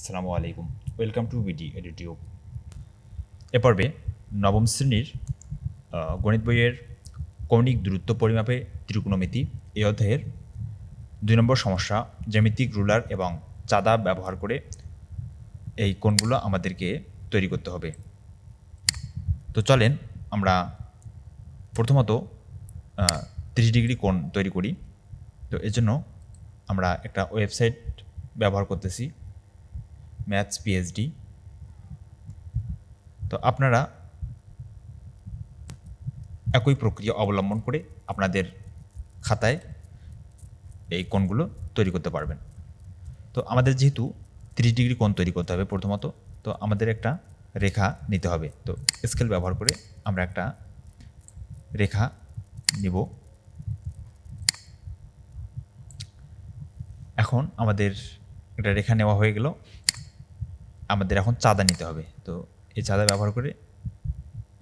আসসালামু আলাইকুম, welcome to BD এডিটিউব। এ পর্বে নবম শ্রেণীর গণিত বইয়ের কৌণিক দূরত্ব পরিমাপে ত্রিকোণমিতি এই অধ্যায়ের 2 নম্বর সমস্যা, জ্যামিতিক রুলার এবং চাঁদা ব্যবহার করে এই কোণগুলো আমাদেরকে তৈরি করতে হবে। তো চলেন আমরা প্রথমত 30 ডিগ্রি কোণ তৈরি করি। তো এর জন্য আমরা একটা ওয়েবসাইট ব্যবহার করতেছি, ম্যাথস পিএইচডি। তো আপনারা একই প্রক্রিয়া অবলম্বন করে আপনাদের খাতায় এই কোণগুলো তৈরি করতে পারবেন। তো আমাদের যেহেতু 30 ডিগ্রি কোণ তৈরি করতে হবে প্রথমত, তো আমাদের একটা রেখা নিতে হবে। তো স্কেল ব্যবহার করে আমরা একটা রেখা নিব। এখন আমাদের একটা রেখা নেওয়া হয়ে গেল, আমাদের এখন চাঁদা নিতে হবে। তো এই চাঁদা ব্যবহার করে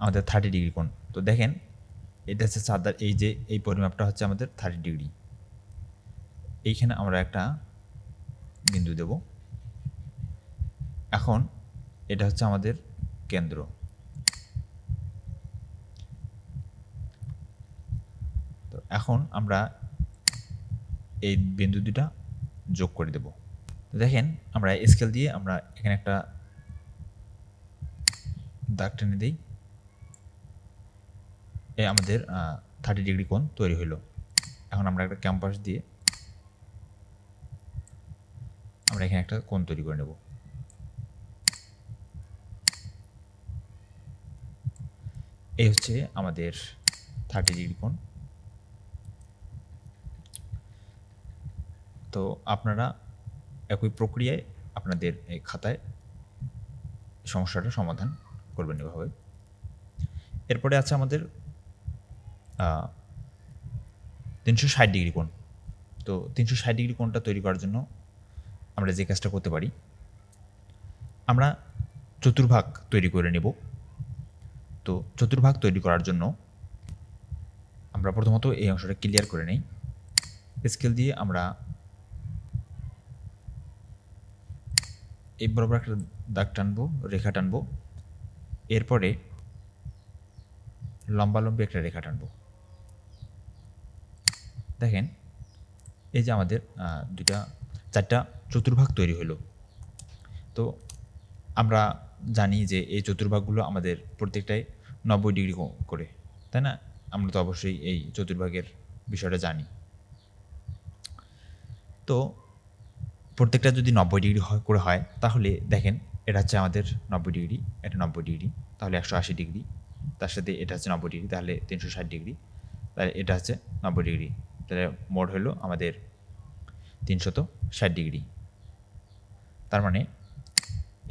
আমাদের 30 ডিগ্রি কোণ। তো দেখেন এটা হচ্ছে চাঁদার, এই যে এই পরিমাপটা হচ্ছে আমাদের 30 ডিগ্রি। এইখানে আমরা একটা বিন্দু দেব। এখন এটা হচ্ছে আমাদের কেন্দ্র। তো এখন আমরা এই বিন্দু দুটা যোগ করে দেব। তো দেখেন আমরা স্কেল দিয়ে আমরা এখানে একটা দাগ টেনে দিই, এই আমাদের 30 ডিগ্রি কোণ তৈরি হলো। এখন আমরা একটা ক্যাম্পাস দিয়ে আমরা এখানে একটা কোণ তৈরি করে নেব। এই হচ্ছে আমাদের 30 ডিগ্রি কোণ। তো আপনারা একই প্রক্রিয়ায় আপনাদের এই খাতায় সমস্যাটা সমাধান করবেন এভাবে। এরপরে আছে আমাদের 360 ডিগ্রি কোণ। তো 360 ডিগ্রি কোণটা তৈরি করার জন্য আমরা যে কাজটা করতে পারি, আমরা চতুর্ভাগ তৈরি করে নেব। তো চতুর্ভাগ তৈরি করার জন্য আমরা প্রথমত এই অংশটা ক্লিয়ার করে নেই। স্কেল দিয়ে আমরা এই বরাবর একটা দাগ টানবো, রেখা টানবো, এরপরে লম্বালম্বি একটা রেখা টানবো। দেখেন এই যে আমাদের 4টা চতুর্ভাগ তৈরি হলো। তো আমরা জানি যে এই চতুর্ভাগগুলো আমাদের প্রত্যেকটাই 90 ডিগ্রি করে, তাই না? আমরা তো অবশ্যই এই চতুর্ভাগের বিষয়টা জানি। তো প্রত্যেকটা যদি 90 ডিগ্রি করে হয়, তাহলে দেখেন এটা হচ্ছে আমাদের 90 ডিগ্রি, এটা 90 ডিগ্রি, তাহলে 180 ডিগ্রি, তার সাথে এটা হচ্ছে 90 ডিগ্রি, তাহলে 360 ডিগ্রি, তাহলে এটা হচ্ছে 90 ডিগ্রি, তাহলে মোট হলো আমাদের 360 ডিগ্রি। তার মানে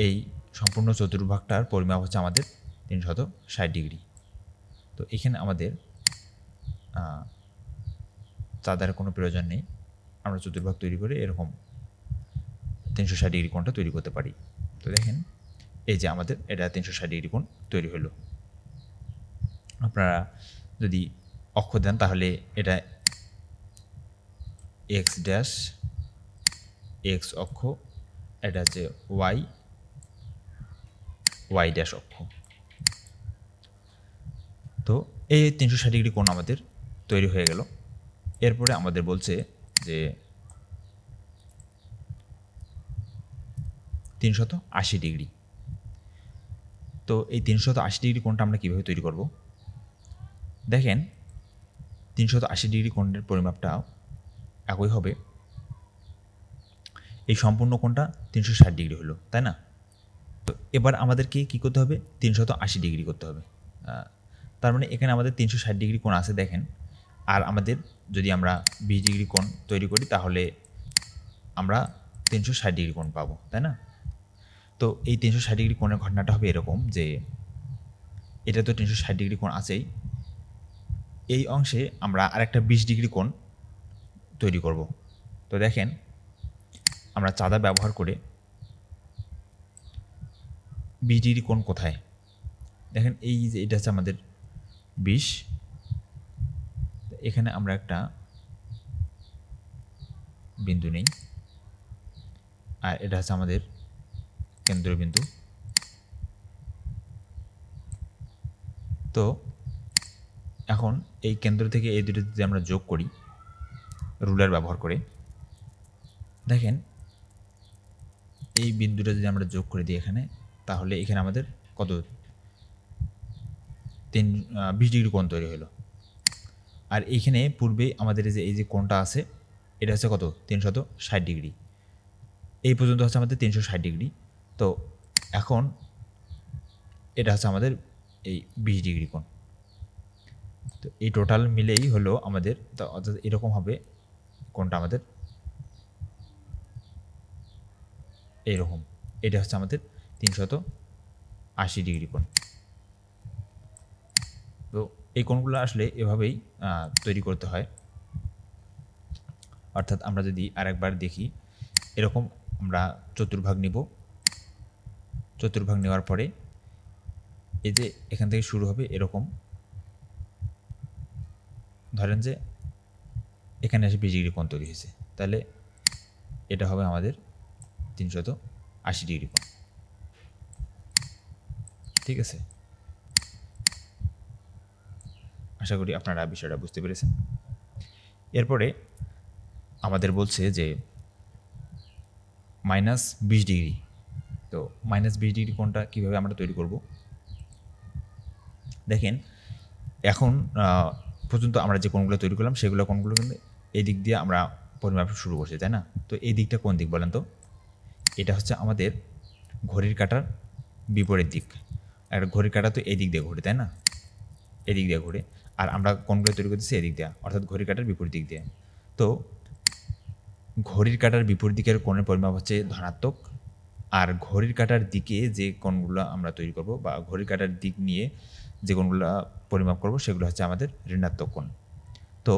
এই সম্পূর্ণ চতুর্ভাগটার পরিমাপ হচ্ছে আমাদের 360 ডিগ্রি। তো এখানে আমাদের চাঁদার কোনো প্রয়োজন নেই, আমরা চতুর্ভাগ তৈরি করে এরকম 360 ডিগ্রি কোণটা তৈরি করতে পারি। তো দেখেন এই যে আমাদের এটা 360 ডিগ্রি কোণ তৈরি হলো। আপনারা যদি অক্ষ দেন তাহলে এটা এক্স ড্যাশ, এক্স অক্ষ, এটা হচ্ছে ওয়াই, ওয়াই ড্যাশ অক্ষ। তো এই 360 ডিগ্রি কোণ আমাদের তৈরি হয়ে গেল। এরপরে আমাদের বলছে যে 380 ডিগ্রি। তো এই 380 ডিগ্রি কোণটা আমরা কীভাবে তৈরি করব? দেখেন 380 ডিগ্রি কোণের পরিমাপটা একই হবে। এই সম্পূর্ণ কোণটা 360 ডিগ্রি হলো, তাই না? তো এবার আমাদেরকে কী করতে হবে? 380 ডিগ্রি করতে হবে। তার মানে এখানে আমাদের 360 ডিগ্রি কোণ আছে দেখেন। আর আমাদের যদি আমরা 20 ডিগ্রি কোণ তৈরি করি তাহলে আমরা 360 ডিগ্রি কোণ পাবো, তাই না? তো এই 360 ডিগ্রি কোণের ঘটনাটা হবে এরকম যে এটা তো 360 ডিগ্রি কোণ আছেই, এই অংশে আমরা আরেকটা 20 ডিগ্রি কোণ তৈরি করব। তো দেখেন আমরা চাঁদা ব্যবহার করে 20 ডিগ্রি কোণ কোথায়? দেখেন এই যে এটা হচ্ছে আমাদের 20, এখানে আমরা একটা বিন্দু নেই, আর এটা হচ্ছে আমাদের কেন্দ্রবিন্দু। তো এখন এই কেন্দ্র থেকে এই দুটো যদি আমরা যোগ করি রুলার ব্যবহার করে, দেখেন এই বিন্দুটা যদি আমরা যোগ করে দিই এখানে, তাহলে এখানে আমাদের কত 20 ডিগ্রি কোণ তৈরি হলো। আর এইখানে পূর্বে আমাদের এই যে কোণটা আছে এটা হচ্ছে কত 360 ডিগ্রি, এই পর্যন্ত হচ্ছে আমাদের 360 ডিগ্রি। তো এখন এটা হচ্ছে আমাদের এই 20 ডিগ্রি কোণ। তো এই টোটাল মিলেই হলো আমাদের, তো অর্থাৎ এরকম হবে কোণটা আমাদের এইরকম, এটা হচ্ছে আমাদের 380 ডিগ্রি কোণ। তো এই কোণগুলো আসলে এভাবেই তৈরি করতে হয়। অর্থাৎ আমরা যদি আরেকবার দেখি, এরকম আমরা চতুর্ভাগ নিব, চতুর্ভাগ নেওয়ার পরে এই যে এখান থেকে শুরু হবে এরকম, ধরেন যে এখানে এসে 20 ডিগ্রি কোণ তৈরি হয়েছে, তাহলে এটা হবে আমাদের 380 ডিগ্রি কোণ। ঠিক আছে, আশা করি আপনারা বিষয়টা বুঝতে পেরেছেন। এরপরে আমাদের বলছে যে -20 ডিগ্রি। তো -20 ডিগ্রি কোণটা কীভাবে আমরা তৈরি করব, দেখেন এখন পর্যন্ত আমরা যে কোণগুলো তৈরি করলাম সেগুলো কোণগুলো কিন্তু এই দিক দিয়ে আমরা পরিমাপ শুরু করছি, তাই না? তো এই দিকটা কোন দিক বলেন তো? এটা হচ্ছে আমাদের ঘড়ির কাঁটার বিপরীত দিক। আর ঘড়ির কাঁটা তো এই দিক দিয়ে ঘুরে, তাই না? এই দিক দিয়ে ঘুরে, আর আমরা কোণগুলো তৈরি করতেছি এদিক দিয়ে, অর্থাৎ ঘড়ির কাঁটার বিপরীত দিক দিয়ে। তো ঘড়ির কাঁটার বিপরীত দিকের কোণের পরিমাপ হচ্ছে ধনাত্মক, আর ঘড়ির কাঁটার দিকে যে কোণগুলো আমরা তৈরি করব বা ঘড়ির কাঁটার দিক নিয়ে যে কোণগুলো পরিমাপ করব সেগুলো হচ্ছে আমাদের ঋণাত্মক কোণ। তো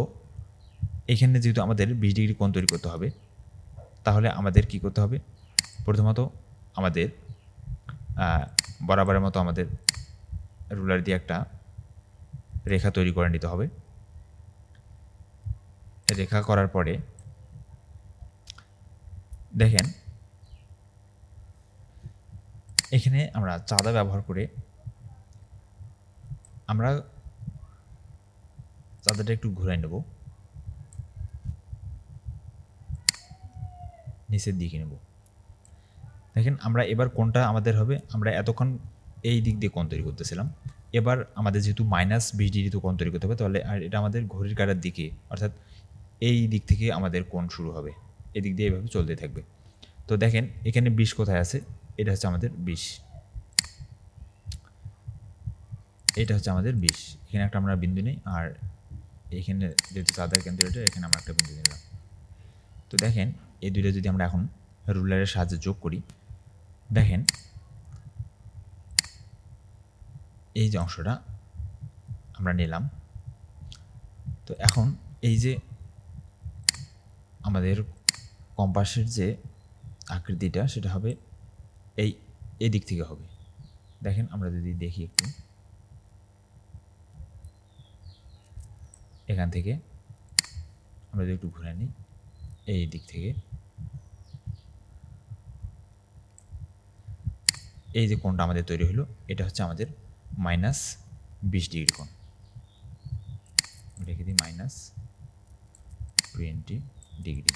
এখানে যেহেতু আমাদের 20 ডিগ্রি কোণ তৈরি করতে হবে, তাহলে আমাদের কি করতে হবে? প্রথমত আমাদের বরাবরের মতো আমাদের রুলার দিয়ে একটা রেখা তৈরি করে নিতে হবে। রেখা করার পরে দেখেন এখানে আমরা চাঁদা ব্যবহার করে আমরা চাঁদাটা একটু ঘুরাই নেব, নিচের দিকে নেব। দেখেন আমরা এবার কোণটা আমাদের হবে, আমরা এতক্ষণ এই দিক দিয়ে কোণ তৈরি করতেছিলাম, এবার আমাদের যেহেতু -20 ডিগ্রি তো কোণ তৈরি করতে হবে, তাহলে আর এটা আমাদের ঘড়ির কাঁটার দিকে, অর্থাৎ এই দিক থেকে আমাদের কোণ শুরু হবে, এদিক দিয়ে এইভাবে চলতে থাকবে। তো দেখেন এখানে 20 কোথায় আছে, এটা হচ্ছে আমাদের 20, এটা হচ্ছে আমাদের 20। এখানে একটা আমরা বিন্দু নেই, আর এইখানে যেহেতু চাঁদার কেন্দ্র এটা, এখানে আমরা একটা বিন্দু নিলাম। তো দেখেন এই দুইটা যদি আমরা এখন রুলারের সাহায্যে যোগ করি, দেখেন এই যে অংশটা আমরা নিলাম। তো এখন এই যে আমাদের কম্পাসের যে আকৃতিটা সেটা হবে এই দিক থেকে হবে। দেখেন আমরা যদি দেখি একটু, এখান থেকে আমরা যদি একটু ঘুরে নিই, এই দিক থেকে এই যে কোণটা আমাদের তৈরি হলো, এটা হচ্ছে আমাদের -20 ডিগ্রি কোণ। রেখে দিই -20 ডিগ্রি।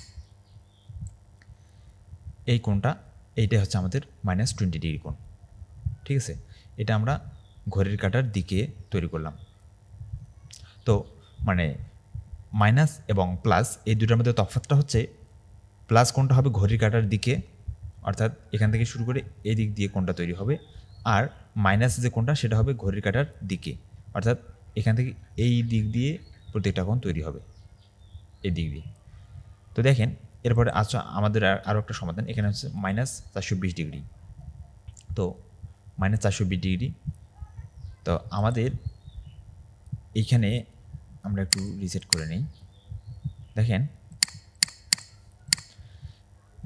এই কোণটা এইটা হচ্ছে আমাদের -20 ডিগ্রি কোণ। ঠিক আছে, এটা আমরা ঘড়ির কাঁটার দিকে তৈরি করলাম। তো মানে মাইনাস এবং প্লাস এই দুটোর মধ্যে তফাৎটা হচ্ছে, প্লাস কোণটা হবে ঘড়ির কাঁটার দিকে, অর্থাৎ এখান থেকে শুরু করে এই দিক দিয়ে কোণটা তৈরি হবে, আর মাইনাস যে কোণটা সেটা হবে ঘড়ির কাঁটার দিকে, অর্থাৎ এখান থেকে এই দিক দিয়ে প্রত্যেকটা কোণ তৈরি হবে, এই দিক দিয়ে। তো দেখেন এরপরে আচ্ছা আমাদের আরও একটা সমাধান, এখানে হচ্ছে -420 ডিগ্রি। তো -420 ডিগ্রি, তো আমাদের এইখানে আমরা একটু রিসেট করে নিই। দেখেন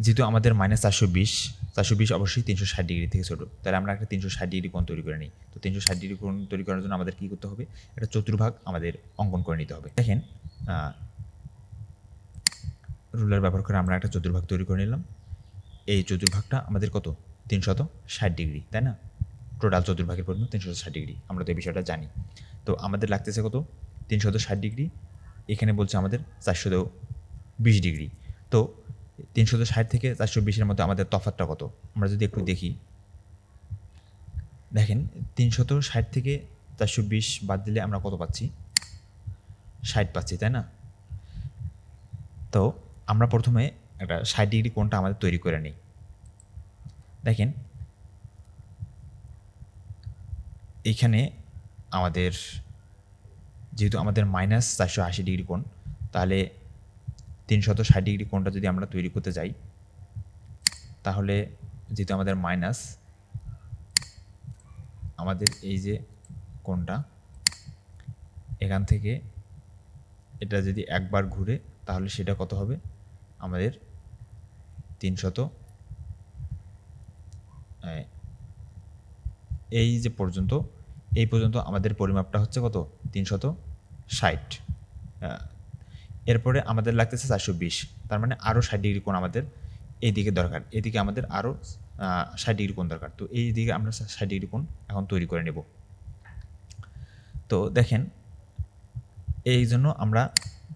যেহেতু আমাদের -420 অবশ্যই 360 ডিগ্রি থেকে ছোটো, তাহলে আমরা একটা 360 ডিগ্রি কোণ তৈরি করে নিই। তো 360 ডিগ্রি কোণ তৈরি করার জন্য আমাদের কী করতে হবে? একটা চতুর্ভাগ আমাদের অঙ্কন করে নিতে হবে। দেখেন রুলার ব্যবহার করে আমরা একটা চতুর্ভাগ তৈরি করে নিলাম। এই চতুর্ভাগটা আমাদের কত 360 ডিগ্রি, তাই না? টোটাল চতুর্ভাগের পরিমাপ 360 ডিগ্রি, আমরা তো এই বিষয়টা জানি। তো আমাদের লাগতেছে কত? 360 ডিগ্রি, এখানে বলছে আমাদের 420 ডিগ্রি। তো 360 থেকে 420-এর মধ্যে আমাদের তফাৎটা কত? আমরা যদি একটু দেখি, দেখেন 360 থেকে 420 বাদ দিলে আমরা কত পাচ্ছি? 60 পাচ্ছি, তাই না? তো আমরা প্রথমে একটা 60 ডিগ্রি কোণটা আমাদের তৈরি করে নিই। দেখেন এইখানে আমাদের যেহেতু আমাদের -480 ডিগ্রি কোণ, তাহলে 360 ডিগ্রি কোণটা যদি আমরা তৈরি করতে যাই, তাহলে যেহেতু আমাদের মাইনাস, আমাদের এই যে কোণটা এখান থেকে এটা যদি একবার ঘুরে, তাহলে সেটা কত হবে? আমাদের 300 এই যে পর্যন্ত, এই পর্যন্ত আমাদের পরিমাপটা হচ্ছে কত? 360। এরপরে আমাদের লাগতেছে 420, তার মানে আরও 60 ডিগ্রি কোণ আমাদের এইদিকে দরকার, এদিকে আমাদের আরও 60 ডিগ্রি কোণ দরকার। তো এই দিকে আমরা 60 ডিগ্রি কোণ এখন তৈরি করে নেব। তো দেখেন এই জন্য আমরা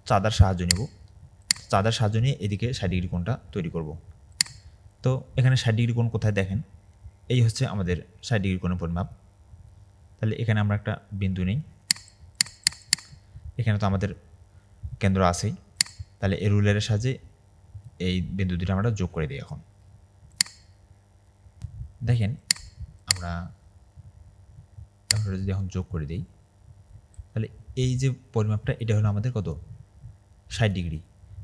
চাঁদার সাহায্য নেব, চাঁদার সাহায্য নিয়ে এদিকে 60 ডিগ্রি কোণটা তৈরি করব। তো এখানে 60 ডিগ্রি কোণ কোথায়? দেখেন এই হচ্ছে আমাদের 60 ডিগ্রি কোণের পরিমাপ। তাহলে এখানে আমরা একটা বিন্দু নিই, এখানে তো আমাদের কেন্দ্র আছেই, তাহলে এই রুলারের সাহায্যে এই বিন্দু দুটো আমরা যোগ করে দিই। এখন দেখেন আমরা যদি এখন যোগ করে দিই, তাহলে এই যে পরিমাপটা এটা হলো আমাদের কত? 60 ডিগ্রি।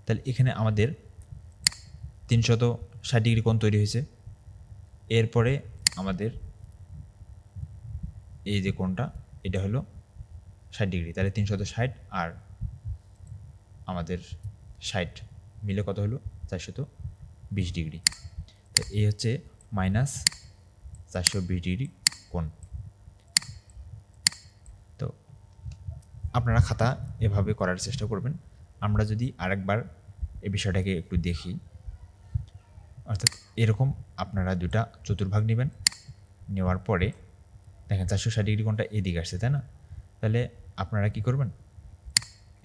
তাহলে এখানে আমাদের 360 ডিগ্রি কোণ তৈরি হয়েছে। এরপরে আমাদের এই যে কোণটা এটা হলো 60 ডিগ্রি, তাহলে 360 আর আমাদের 60 মিলে কত হলো? 420 ডিগ্রি। তো এই হচ্ছে -420 ডিগ্রি কোণ। তো আপনারা খাতা এভাবে করার চেষ্টা করবেন। আমরা যদি আরেকবার এই বিষয়টাকে একটু দেখি, অর্থাৎ এরকম আপনারা দুটা চতুর্ভাগ নেবেন, নেওয়ার পরে দেখেন 460 ডিগ্রি কোণটা এদিকে আসছে, তাই না? তাহলে আপনারা কি করবেন?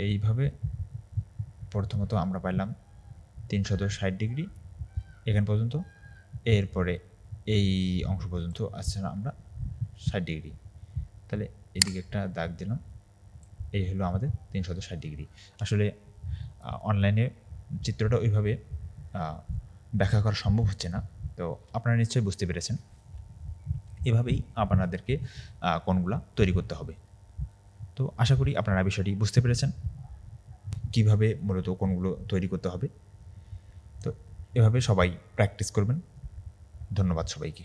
এইভাবে প্রথমত আমরা পাইলাম 360 ডিগ্রি এখান পর্যন্ত, এরপরে এই অংশ পর্যন্ত আসছে না আমরা 60 ডিগ্রি। তাহলে এদিকে একটা দাগ দিলাম, এই হলো আমাদের 360 ডিগ্রি। আসলে অনলাইনে চিত্রটা ওইভাবে ব্যাখ্যা করা সম্ভব হচ্ছে না, তো আপনারা নিশ্চয়ই বুঝতে পেরেছেন। এভাবেই আপনাদেরকে কোণগুলা তৈরি করতে হবে। তো আশা করি আপনারা বিষয়টি বুঝতে পেরেছেন, কিভাবে মূলত কোণগুলো তৈরি করতে হবে। তো এভাবে সবাই প্র্যাকটিস করবেন। ধন্যবাদ সবাইকে।